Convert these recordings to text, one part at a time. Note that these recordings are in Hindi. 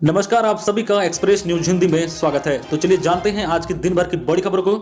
नमस्कार, आप सभी का एक्सप्रेस न्यूज हिंदी में स्वागत है। तो चलिए जानते हैं आज की दिन भर की बड़ी खबर को।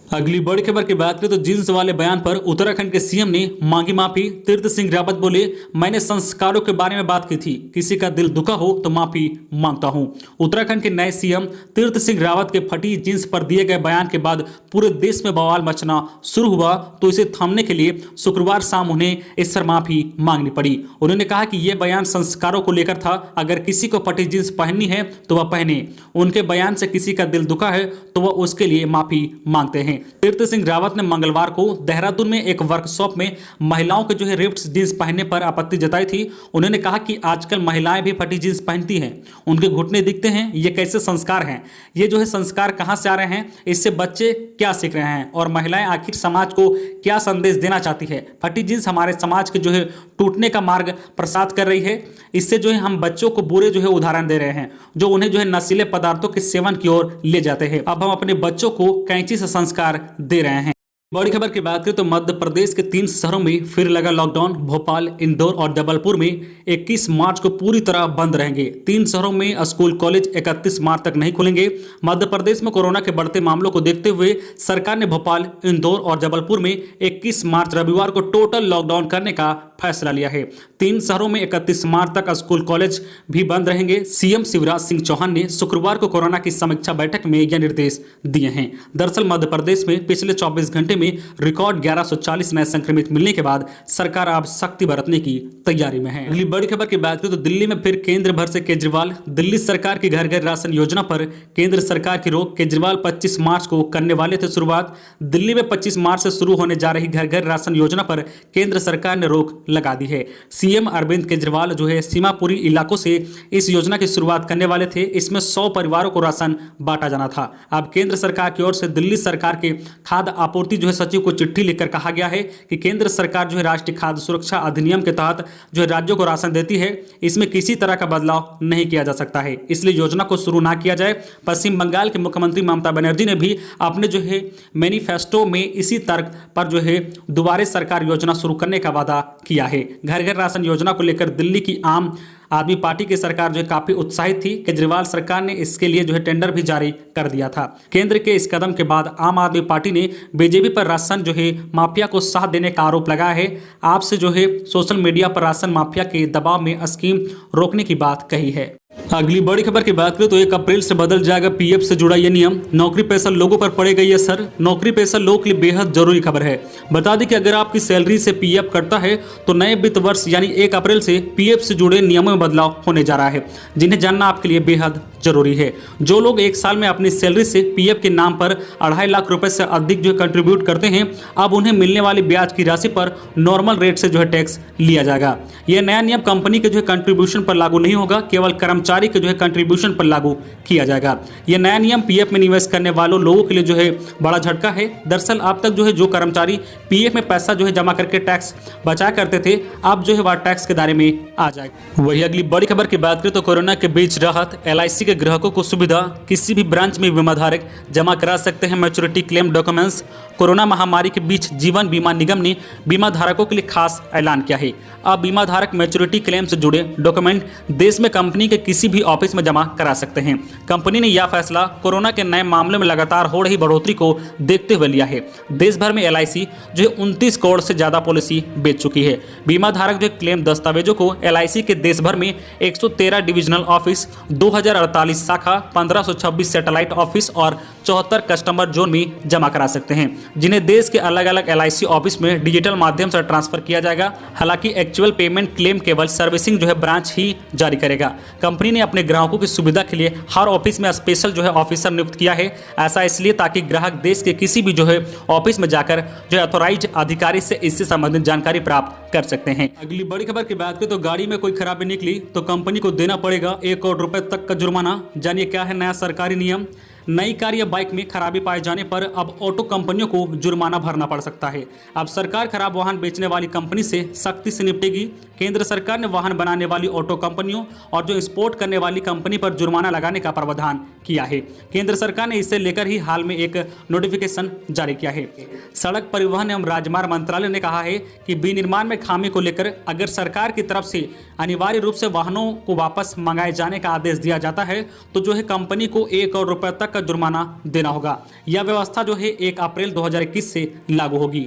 अगली बड़ी खबर की बात करें तो जींस वाले बयान पर उत्तराखंड के सीएम ने मांगी माफी। तीर्थ सिंह रावत बोले, मैंने संस्कारों के बारे में बात की थी, किसी का दिल दुखा हो तो माफी मांगता हूं। उत्तराखंड के नए सीएम तीर्थ सिंह रावत के फटी जींस पर दिए गए बयान के बाद पूरे देश में बवाल मचना शुरू हुआ, तो इसे थामने के लिए शुक्रवार शाम उन्हें इस पर माफी मांगनी पड़ी। उन्होंने कहा कि यह बयान संस्कारों को लेकर था, अगर किसी को फटी जींस पहननी है तो वह पहने। उनके बयान से किसी का दिल दुखा है तो वह उसके लिए माफी मांगते हैं। तीर्थ सिंह रावत ने मंगलवार को देहरादून में एक वर्कशॉप में महिलाओं के रिप्ड जींस पहनने पर आपत्ति जताई थी। उन्होंने कहा कि आजकल महिलाएं भी फटी जींस पहनती हैं, उनके घुटने दिखते हैं, ये कैसे संस्कार हैं? ये संस्कार कहां से आ रहे हैं? इससे बच्चे क्या सीख रहे हैं और महिलाएं आखिर समाज को क्या संदेश देना चाहती है? फटी जींस हमारे समाज के टूटने का मार्ग प्रसाद कर रही है। इससे हम बच्चों को बुरे उदाहरण दे रहे हैं, जो उन्हें नशीले पदार्थों के सेवन की ओर ले जाते हैं। अब हम अपने बच्चों को कैंची से संस्कार दे रहे हैं। बड़ी खबर की बात करें तो मध्य प्रदेश के 3 शहरों में फिर लगा लॉकडाउन। भोपाल, इंदौर और जबलपुर में 21 मार्च को पूरी तरह बंद रहेंगे। 3 शहरों में स्कूल कॉलेज 31 मार्च तक नहीं खुलेंगे। मध्य प्रदेश में कोरोना के बढ़ते मामलों को देखते हुए सरकार ने भोपाल, इंदौर और जबलपुर में 21 मार्च रविवार को टोटल लॉकडाउन करने का फैसला लिया है। 3 शहरों में 31 मार्च तक स्कूल कॉलेज भी बंद रहेंगे। सीएम शिवराज सिंह चौहान ने शुक्रवार को कोरोना की समीक्षा बैठक में यह निर्देश दिए हैं। दरअसल मध्य प्रदेश में पिछले 24 घंटे में रिकॉर्ड 1140 नए संक्रमित मिलने के बाद सरकार अब सख्ती बरतने की तैयारी में है। अगली बड़ी खबर की बात करें तो दिल्ली में फिर केंद्र भर से केजरीवाल। दिल्ली सरकार की घर घर राशन योजना पर केंद्र सरकार की रोक। केजरीवाल 25 मार्च को करने वाले थे शुरुआत। दिल्ली में 25 मार्च से शुरू होने जा रही घर घर राशन योजना पर केंद्र सरकार ने रोक लगा दी है। सीएम अरविंद केजरीवाल सीमापुरी इलाकों से इस योजना की शुरुआत करने वाले थे। इसमें 100 परिवारों को राशन बांटा जाना था। अब केंद्र सरकार की ओर से दिल्ली सरकार के खाद्य आपूर्ति सचिव को चिट्ठी लिखकर कहा गया है कि केंद्र सरकार राष्ट्रीय खाद्य सुरक्षा अधिनियम के तहत राज्यों को राशन देती है, इसमें किसी तरह का बदलाव नहीं किया जा सकता है, इसलिए योजना को शुरू ना किया जाए। पश्चिम बंगाल के मुख्यमंत्री ममता बनर्जी ने भी अपने मैनिफेस्टो में इसी तर्क पर दोबारा सरकार योजना शुरू करने का वादा किया है। घर घर राशन योजना को लेकर दिल्ली की आम आदमी पार्टी की सरकार काफी उत्साहित थी। केजरीवाल सरकार ने इसके लिए टेंडर भी जारी कर दिया था। केंद्र के इस कदम के बाद आम आदमी पार्टी ने बीजेपी पर राशन माफिया को साथ देने का आरोप लगाया है। आपसे सोशल मीडिया पर राशन माफिया के दबाव में स्कीम रोकने की बात कही है। अगली बड़ी खबर की बात करें तो 1 अप्रैल से बदल जाएगा पीएफ से जुड़ा यह नियम। नौकरी पेशा लोगों पर पड़ेगा यह असर। नौकरी पेशा लोगों के लिए बेहद जरूरी खबर है। बता दें कि अगर आपकी सैलरी से पीएफ कटता है तो नए वित्त वर्ष यानी 1 अप्रैल से पीएफ से जुड़े नियमों में बदलाव होने जा रहा है, जिन्हें जानना आपके लिए बेहद जरूरी है। जो लोग एक साल में अपनी सैलरी से पीएफ के नाम पर 2.5 लाख रुपए से अधिक कंट्रीब्यूट करते हैं, अब उन्हें मिलने वाली ब्याज की राशि पर नॉर्मल रेट से टैक्स लिया जाएगा। यह नया नियम कंपनी के कंट्रीब्यूशन पर लागू नहीं होगा, केवल कर्मचारी के कंट्रीब्यूशन पर लागू किया जाएगा। यह नया नियम पीएफ में निवेश करने वालों लोगों के लिए बड़ा झटका है। दरअसल अब तक जो कर्मचारी पीएफ में पैसा जमा करके टैक्स बचाया करते थे, अब वह टैक्स के दायरे में आ जाएगा। वही अगली बड़ी खबर की बात करें तो कोरोना के बीच राहत। एलआईसी के ग्राहकों को सुविधा, किसी भी ब्रांच में बीमा धारक जमा करा सकते हैं मैच्योरिटी क्लेम डॉक्यूमेंट्स। कोरोना महामारी के बीच जीवन बीमा निगम ने बीमा धारकों के लिए खास ऐलान किया है। अब बीमा धारक मैच्योरिटी क्लेम से जुड़े डॉक्यूमेंट देश में कंपनी के किसी भी ऑफिस में जमा करा सकते हैं। कंपनी ने यह फैसला कोरोना के नए मामलों में लगातार हो रही बढ़ोतरी को देखते हुए लिया है। देश भर में एलआईसी 29 करोड़ से ज्यादा पॉलिसी बेच चुकी है। बीमा धारक क्लेम दस्तावेजों को एलआईसी के देश भर में 113 डिविजनल ऑफिस, 2048 शाखा, 1526 सैटेलाइट ऑफिस और 74 कस्टमर जोन में जमा करा सकते हैं, जिन्हें देश के अलग अलग एलआईसी ऑफिस में डिजिटल माध्यम से ट्रांसफर किया जाएगा। हालांकि एक्चुअल पेमेंट क्लेम केवल सर्विसिंग ब्रांच ही जारी करेगा। कंपनी ने अपने ग्राहकों की सुविधा के लिए हर ऑफिस में स्पेशल ऑफिसर नियुक्त किया है। ऐसा इसलिए ताकि ग्राहक देश के किसी भी ऑफिस में जाकर अथॉराइज्ड अधिकारी से इससे संबंधित जानकारी प्राप्त कर सकते हैं। अगली बड़ी खबर की बात करें तो गाड़ी में कोई खराबी निकली तो कंपनी को देना पड़ेगा 1 करोड़ रुपए तक का जुर्माना। जानिए क्या है नया सरकारी नियम। नई कार या बाइक में खराबी पाए जाने पर अब ऑटो कंपनियों को जुर्माना भरना पड़ सकता है। अब सरकार खराब वाहन बेचने वाली कंपनी से सख्ती से निपटेगी। केंद्र सरकार ने वाहन बनाने वाली ऑटो कंपनियों और जो एक्सपोर्ट करने वाली कंपनी पर जुर्माना लगाने का प्रावधान किया है। केंद्र सरकार ने इसे लेकर ही हाल में एक नोटिफिकेशन जारी किया है। सड़क परिवहन एवं राजमार्ग मंत्रालय ने कहा है कि विनिर्माण में खामी को लेकर अगर सरकार की तरफ से अनिवार्य रूप से वाहनों को वापस मंगाए जाने का आदेश दिया जाता है तो जो है कंपनी को 1 करोड़ रुपए तक का जुर्माना देना होगा। यह व्यवस्था जो है 1 अप्रैल 2021 से लागू होगी।